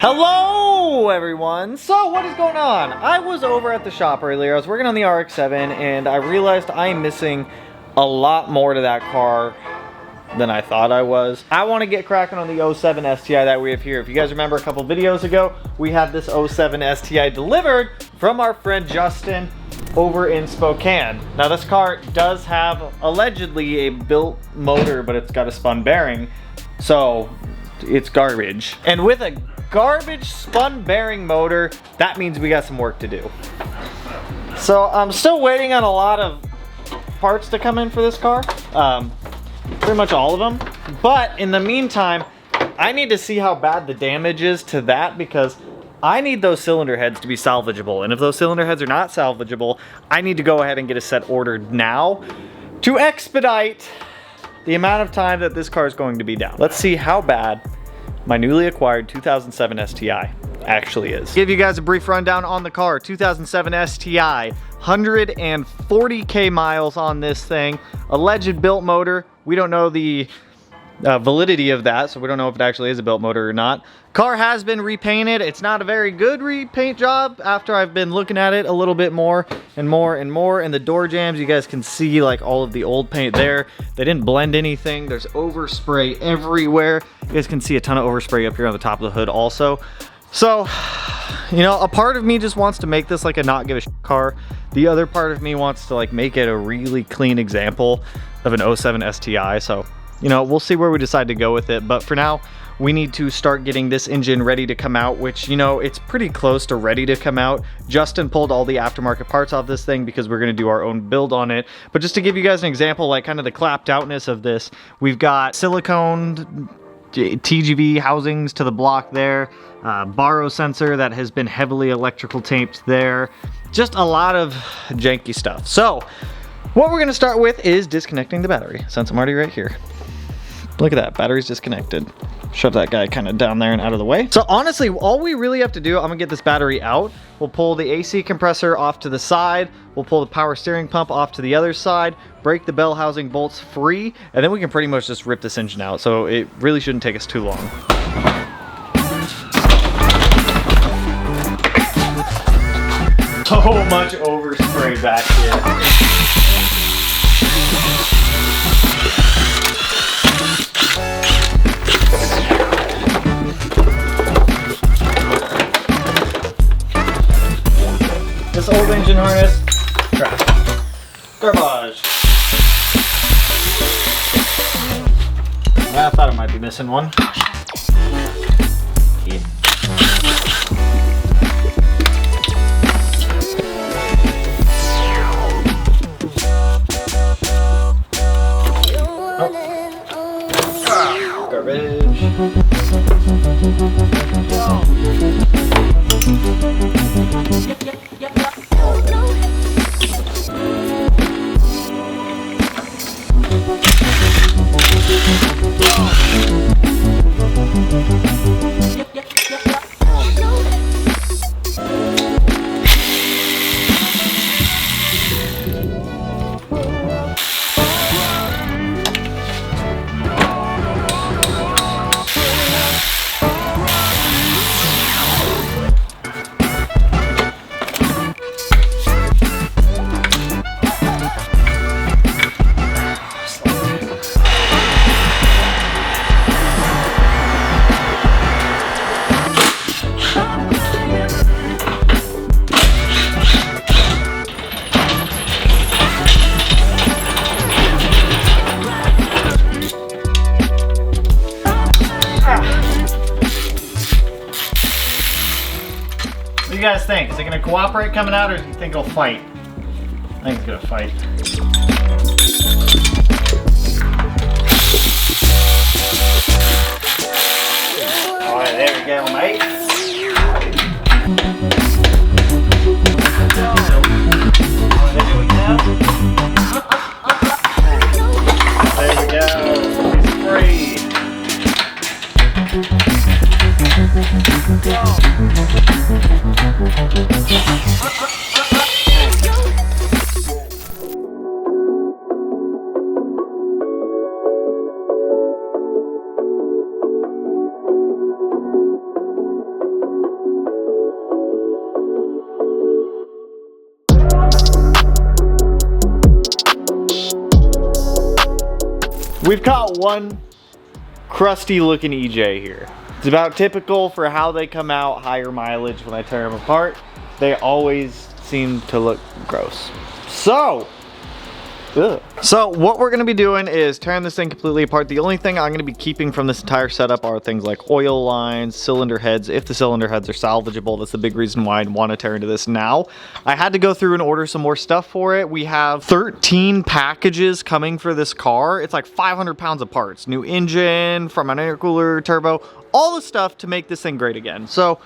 Hello everyone! So what is going on? I was over at the shop earlier, I was working on the RX-7 and I realized I am missing a lot more to that car than I thought I was. I want to get cracking on the 07 STI that we have here. If you guys remember a couple videos ago, we had this 07 STI delivered from our friend Justin over in Spokane. Now this car does have allegedly a built motor, but it's got a spun bearing, so it's garbage. And with a garbage spun bearing motor, that means we got some work to do. So I'm still waiting on a lot of parts to come in for this car, pretty much all of them, but in the meantime I need to see how bad the damage is to that, because I need those cylinder heads to be salvageable, and if those cylinder heads are not salvageable, I need to go ahead and get a set ordered now to expedite the amount of time that this car is going to be down. Let's see how bad my newly acquired 2007 STI actually is. Give you guys a brief rundown on the car. 2007 STI, 140K miles on this thing. Alleged built motor. We don't know the validity of that, so we don't know if it actually is a built motor or not. Car has been repainted. It's not a very good repaint job after I've been looking at it a little bit more and more and more. And the door jambs, you guys can see like all of the old paint there. They didn't blend anything. There's overspray everywhere. You guys can see a ton of overspray up here on the top of the hood also. So, you know, a part of me just wants to make this like a not give a shit car. The other part of me wants to like make it a really clean example of an 07 STI. So, you know, we'll see where we decide to go with it. But for now, we need to start getting this engine ready to come out, which, you know, it's pretty close to ready to come out. Justin pulled all the aftermarket parts off this thing because we're going to do our own build on it. But just to give you guys an example, like kind of the clapped outness of this, we've got silicone TGV housings to the block there, baro sensor that has been heavily electrical taped there, just a lot of janky stuff. So what we're going to start with is disconnecting the battery, since I'm already right here. Look at that, battery's disconnected. Shove that guy kind of down there and out of the way. So honestly, all we really have to do, I'm gonna get this battery out. We'll pull the AC compressor off to the side. We'll pull the power steering pump off to the other side, break the bell housing bolts free, and then we can pretty much just rip this engine out. So it really shouldn't take us too long. So much overspray back here. This old engine harness, trash, garbage. I thought I might be missing one. Yeah. Oh. Garbage. What do you guys think? Is it gonna cooperate coming out, or do you think it'll fight? I think it's gonna fight. Alright, there we go, mate. There we go. It's free. we've got one crusty looking EJ here. It's about typical for how they come out, higher mileage when I tear them apart. They always seem to look gross. So what we're gonna be doing is tearing this thing completely apart. The only thing I'm gonna be keeping from this entire setup are things like oil lines, cylinder heads, if the cylinder heads are salvageable. That's the big reason why I'd wanna tear into this now. I had to go through and order some more stuff for it. We have 13 packages coming for this car. It's like 500 pounds of parts. New engine, from an intercooler, turbo, all the stuff to make this thing great again. So,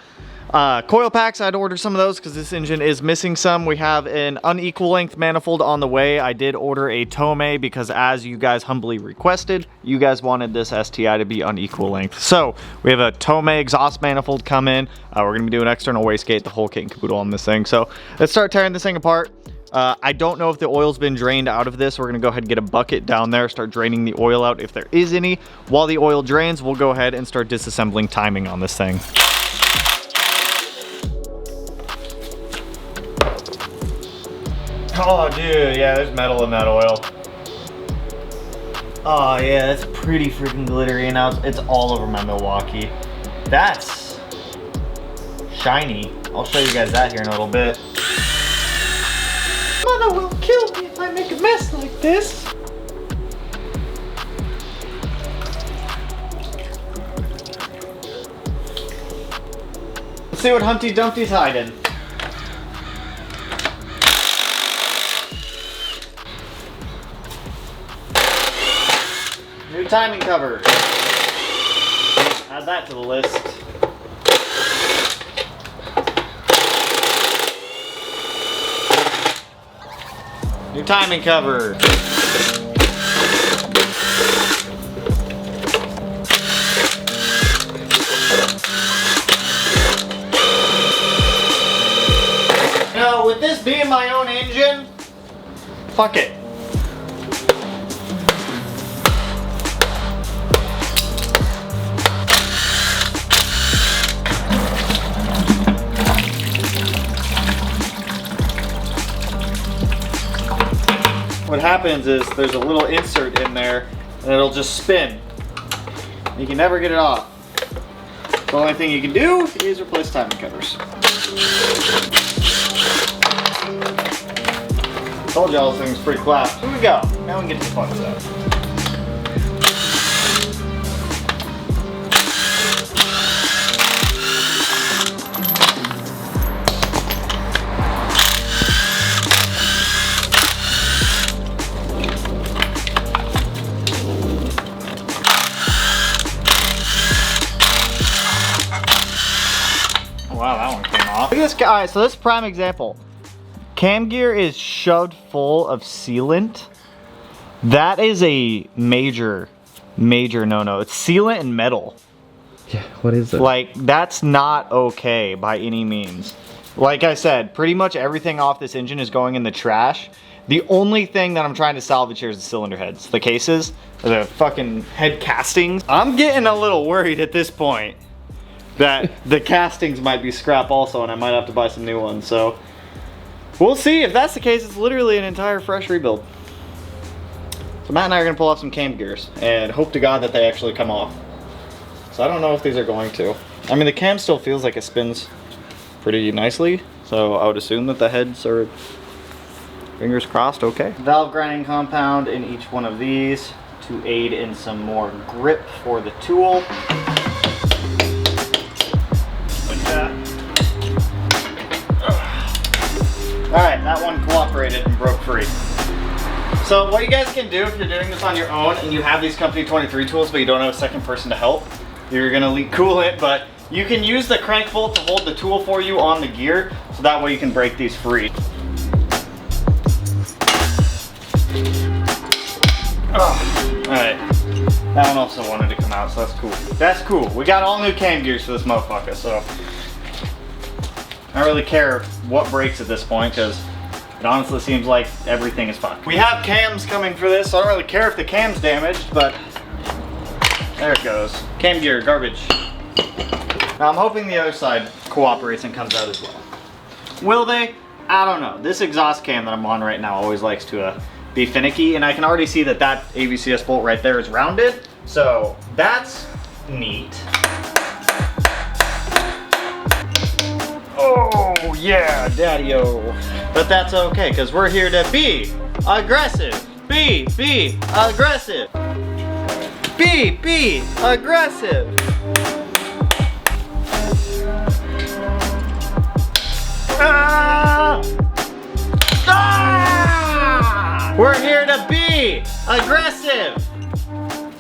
coil packs, I had to order some of those because this engine is missing some. We have an unequal length manifold on the way. I did order a Tomei because, as you guys humbly requested, you guys wanted this STI to be unequal length. So we have a Tomei exhaust manifold coming. We're gonna be doing external wastegate, the whole kit and caboodle on this thing. So let's start tearing this thing apart. I don't know if the oil's been drained out of this. We're gonna go ahead and get a bucket down there, start draining the oil out if there is any. While the oil drains, we'll go ahead and start disassembling timing on this thing. Oh, dude, yeah, there's metal in that oil. Oh, yeah, that's pretty freaking glittery, and now it's all over my Milwaukee. That's shiny. I'll show you guys that here in a little bit. Mother will kill me if I make a mess like this. Let's see what Humpty Dumpty's hiding. New timing cover. Add that to the list. New timing cover. You know, with this being my own engine, fuck it. What happens is there's a little insert in there and it'll just spin. You can never get it off. The only thing you can do is replace timing covers. Told y'all this thing's pretty class. Here we go. Now we can get to the fun stuff. Wow, that one came off. Look at this guy. Alright, so this is a prime example. Cam gear is shoved full of sealant. That is a major no-no. It's sealant and metal. Yeah, what is it? Like, that's not okay by any means. Like I said, pretty much everything off this engine is going in the trash. The only thing that I'm trying to salvage here is the cylinder heads. The cases, the fucking head castings. I'm getting a little worried at this point that the castings might be scrap also, and I might have to buy some new ones. So we'll see. If that's the case, it's literally an entire fresh rebuild. So Matt and I are gonna pull off some cam gears and hope to God that they actually come off. So I don't know if these are going to. I mean, the cam still feels like it spins pretty nicely, so I would assume that the heads are, fingers crossed, okay. Valve grinding compound in each one of these to aid in some more grip for the tool. Alright, that one cooperated and broke free. So what you guys can do if you're doing this on your own and you have these Company 23 tools but you don't have a second person to help, you're gonna leak coolant, but you can use the crank bolt to hold the tool for you on the gear, so that way you can break these free. Alright, that one also wanted to come out, so that's cool. That's cool. We got all new cam gears for this motherfucker, so I don't really care what breaks at this point, because it honestly seems like everything is fucked. We have cams coming for this, so I don't really care if the cam's damaged, but there it goes. Cam gear, garbage. Now I'm hoping the other side cooperates and comes out as well. Will they? I don't know. This exhaust cam that I'm on right now always likes to be finicky, and I can already see that that ABCS bolt right there is rounded, so that's neat. Oh yeah, daddy-o. But that's okay, because we're here to be aggressive. Be aggressive. Be aggressive. Ah! Ah! We're here to be aggressive.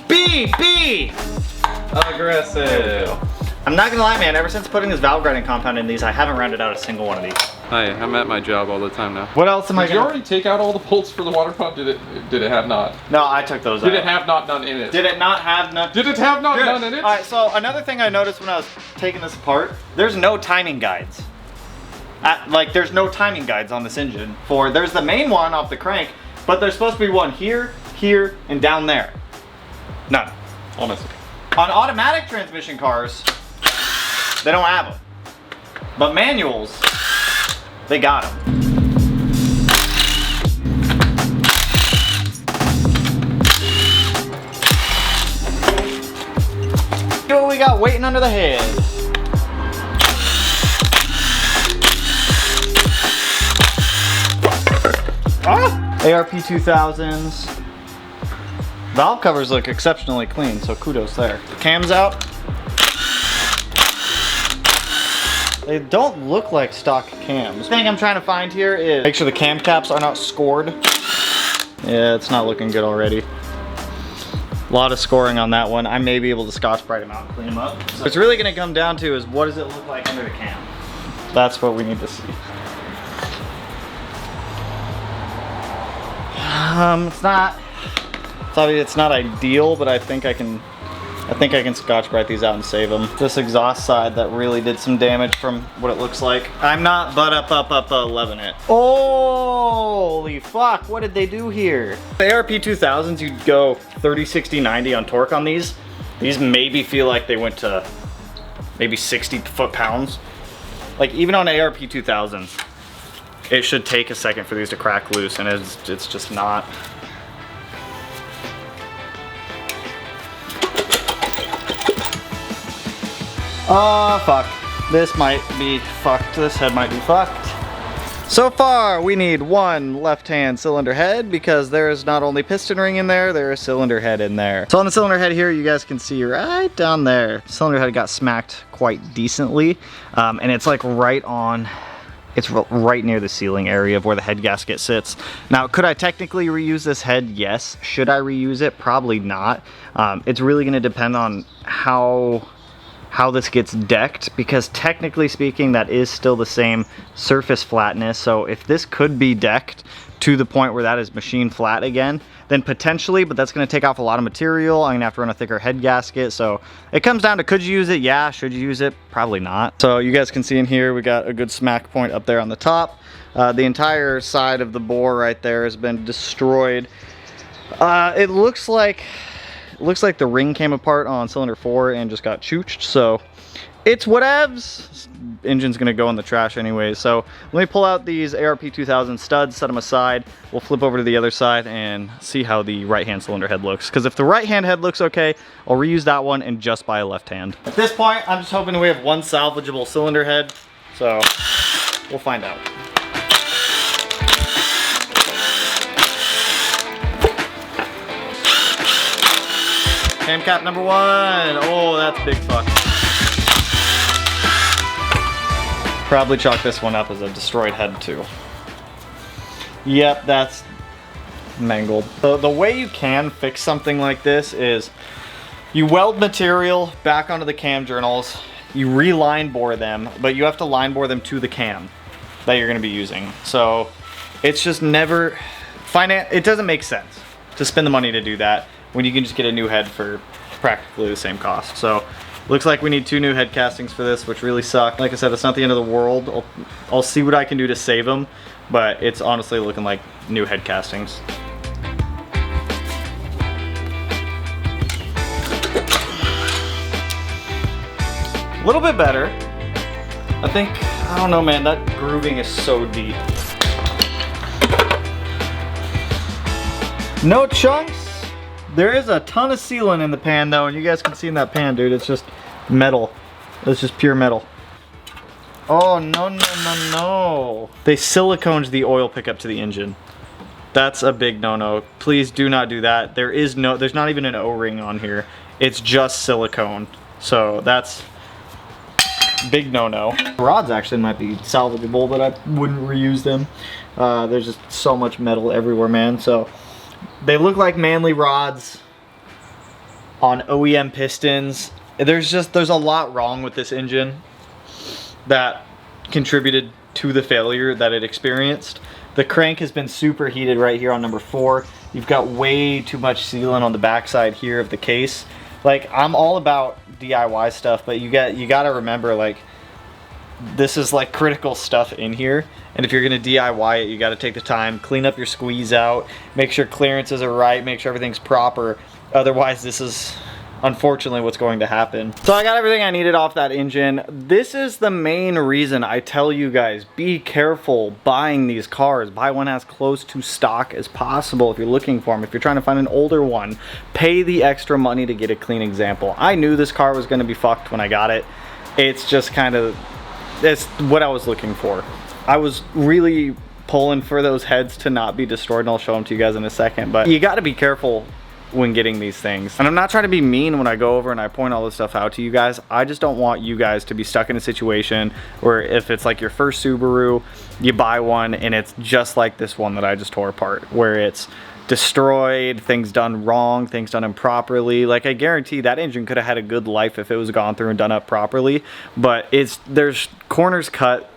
Be aggressive. I'm not gonna lie, man, ever since putting this valve grinding compound in these, I haven't rounded out a single one of these. Hi, I'm at my job all the time now. What else am I Did you already take out all the bolts for the water pump? Did it have not? No, I took those out. Did it have not none in it? Did it not have none? Did it have not none in it? Alright, so another thing I noticed when I was taking this apart, there's no timing guides. Like, there's no timing guides on this engine. There's the main one off the crank, but there's supposed to be one here, here, and down there. None. All missing. On automatic transmission cars, they don't have them. But manuals, they got them. See what we got waiting under the head. ARP 2000s. Valve covers look exceptionally clean, so kudos there. The cam's out. They don't look like stock cams. The thing I'm trying to find here is make sure the cam caps are not scored. Yeah, it's not looking good already. A lot of scoring on that one. I may be able to Scotch-Brite them out and clean them up. So what's really gonna come down to is what does it look like under the cam? That's what we need to see. It's not ideal, but I think I can Scotch-Brite these out and save them. This exhaust side that really did some damage from what it looks like. I'm not but up 11 it. Holy fuck, what did they do here? The ARP 2000s, you'd go 30, 60, 90 on torque on these. These maybe feel like they went to maybe 60 foot-pounds. Like even on ARP 2000s, it should take a second for these to crack loose, and it's just not. Oh, fuck. This might be fucked. This head might be fucked. So far, we need one left-hand cylinder head because there is not only piston ring in there, there is cylinder head in there. So on the cylinder head here, you guys can see right down there, cylinder head got smacked quite decently. And it's like right near the sealing area of where the head gasket sits. Now, could I technically reuse this head? Yes. Should I reuse it? Probably not. It's really gonna depend on how this gets decked, because technically speaking that is still the same surface flatness. So if this could be decked to the point where that is machine flat again, then potentially, but that's going to take off a lot of material. I'm gonna have to run a thicker head gasket. So it comes down to, could you use it? Yeah. Should you use it? Probably not. So you guys can see in here we got a good smack point up there on the top. The entire side of the bore right there has been destroyed. It looks like the ring came apart on cylinder 4 and just got chooched, so it's whatevs. This engine's gonna go in the trash anyway. So let me pull out these ARP 2000 studs, set them aside. We'll flip over to the other side and see how the right-hand cylinder head looks. Because if the right-hand head looks okay, I'll reuse that one and just buy a left hand. At this point, I'm just hoping we have one salvageable cylinder head, so we'll find out. Cam cap number 1. Oh, that's big fuck. Probably chalk this one up as a destroyed head too. Yep, that's mangled. So the way you can fix something like this is you weld material back onto the cam journals, you re-line bore them, but you have to line bore them to the cam that you're gonna be using. So it's just never, it doesn't make sense to spend the money to do that when you can just get a new head for practically the same cost. So looks like we need 2 new head castings for this, which really suck. Like I said, it's not the end of the world. I'll see what I can do to save them, but it's honestly looking like new head castings. A little bit better. I don't know, man, that grooving is so deep. No chunks. There is a ton of sealant in the pan though, and you guys can see in that pan, dude, it's just metal. It's just pure metal. Oh, no, no, no, no. They siliconed the oil pickup to the engine. That's a big no-no. Please do not do that. There's not even an O-ring on here. It's just silicone. So that's big no-no. Rods actually might be salvageable, but I wouldn't reuse them. There's just so much metal everywhere, man. So they look like manly rods on OEM pistons. There's a lot wrong with this engine that contributed to the failure that it experienced. The crank has been superheated right here on number 4. You've got way too much sealant on the backside here of the case. Like, I'm all about DIY stuff, but you got to remember, like, this is like critical stuff in here. And if you're gonna DIY it, you got to take the time, clean up your squeeze out, make sure clearances are right, make sure everything's proper. Otherwise, this is unfortunately what's going to happen. So I got everything I needed off that engine. This is the main reason I tell you guys, be careful buying these cars. Buy one as close to stock as possible if you're looking for them. If you're trying to find an older one, pay the extra money to get a clean example. I knew this car was gonna be fucked when I got it. It's just kind of, it's what I was looking for. I was really pulling for those heads to not be destroyed, and I'll show them to you guys in a second, but you gotta be careful when getting these things. And I'm not trying to be mean when I go over and I point all this stuff out to you guys. I just don't want you guys to be stuck in a situation where if it's like your first Subaru, you buy one and it's just like this one that I just tore apart, where it's destroyed, things done wrong, things done improperly. Like, I guarantee that engine could have had a good life if it was gone through and done up properly, but there's corners cut,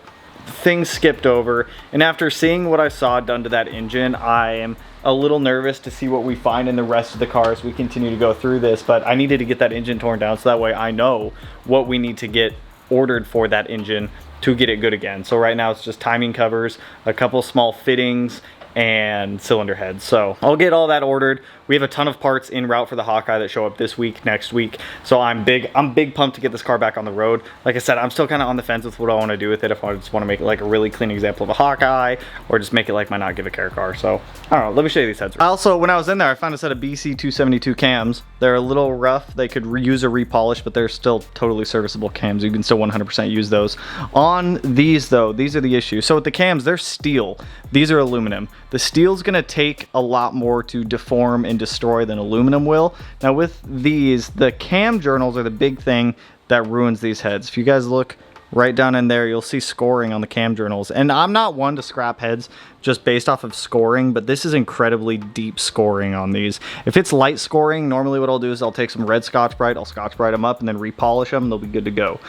things skipped over, and after seeing what I saw done to that engine, I am a little nervous to see what we find in the rest of the cars we continue to go through this. But I needed to get that engine torn down so that way I know what we need to get ordered for that engine to get it good again. So right now it's just timing covers, a couple small fittings, and cylinder heads. So I'll get all that ordered. We have a ton of parts en route for the Hawkeye that show up this week, next week. So I'm big pumped to get this car back on the road. Like I said, I'm still kind of on the fence with what I want to do with it. If I just want to make it like a really clean example of a Hawkeye, or just make it like my not give a care car. So I don't know, let me show you these heads. Also, when I was in there, I found a set of BC 272 cams. They're a little rough. They could use a repolish, but they're still totally serviceable cams. You can still 100% use those. On these though, these are the issues. So with the cams, they're steel. These are aluminum. The steel's gonna take a lot more to deform and destroy than aluminum will. Now with these, the cam journals are the big thing that ruins these heads. If you guys look right down in there, you'll see scoring on the cam journals. And I'm not one to scrap heads just based off of scoring, but this is incredibly deep scoring on these. If it's light scoring, normally what I'll do is I'll take some red Scotch-Brite, I'll Scotch-Brite them up and then repolish them, and they'll be good to go.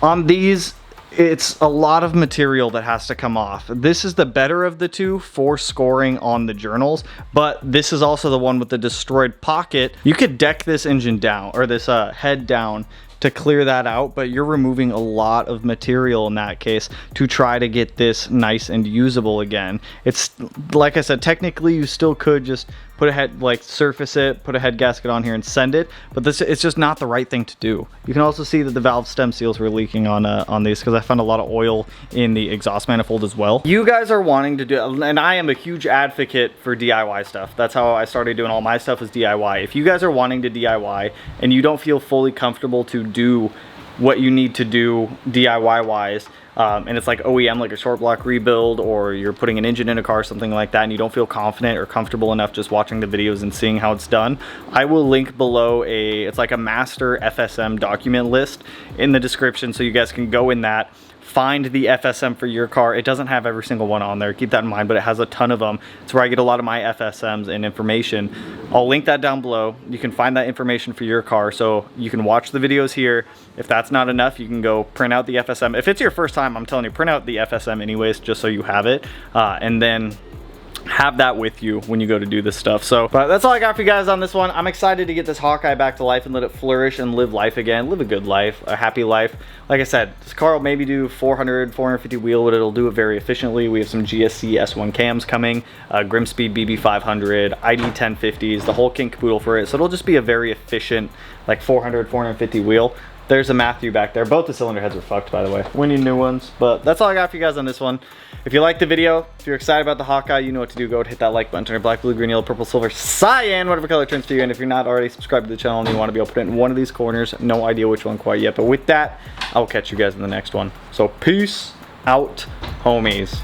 On these, it's a lot of material that has to come off. This is the better of the two for scoring on the journals, but this is also the one with the destroyed pocket. You could deck this engine down, or this head down, to clear that out, but you're removing a lot of material in that case to try to get this nice and usable again. It's like I said, technically you still could just put a head, like surface it, put a head gasket on here and send it, but it's just not the right thing to do. You can also see that the valve stem seals were leaking on these because I found a lot of oil in the exhaust manifold as well. You guys are wanting to do, and I am a huge advocate for DIY stuff. That's how I started doing all my stuff, is DIY. If you guys are wanting to DIY and you don't feel fully comfortable to do what you need to do DIY wise, and it's like OEM, like a short block rebuild, or you're putting an engine in a car, something like that, and you don't feel confident or comfortable enough just watching the videos and seeing how it's done, I will link below it's like a master FSM document list in the description, so you guys can go in that, find the FSM for your car. It doesn't have every single one on there, keep that in mind, but it has a ton of them. It's where I get a lot of my FSMs and information. I'll link that down below. You can find that information for your car, so you can watch the videos here. If that's not enough, you can go print out the FSM. If it's your first time, I'm telling you, print out the FSM anyways, just so you have it, and then have that with you when you go to do this stuff. So, but that's all I got for you guys on this one. I'm excited to get this Hawkeye back to life and let it flourish and live life again, live a good life, a happy life. Like I said, this car will maybe do 450 wheel, but it'll do it very efficiently. We have some GSC S1 cams coming, Grimspeed BB500, ID 1050s, the whole king caboodle for it. So it'll just be a very efficient, like 450 wheel. There's a Matthew back there. Both the cylinder heads were fucked, by the way. We need new ones, but that's all I got for you guys on this one. If you liked the video, if you're excited about the Hawkeye, you know what to do. Go hit that like button, turn it black, blue, green, yellow, purple, silver, cyan, whatever color it turns for you. And if you're not already subscribed to the channel and you want to be able to put it in one of these corners, no idea which one quite yet. But with that, I will catch you guys in the next one. So peace out, homies.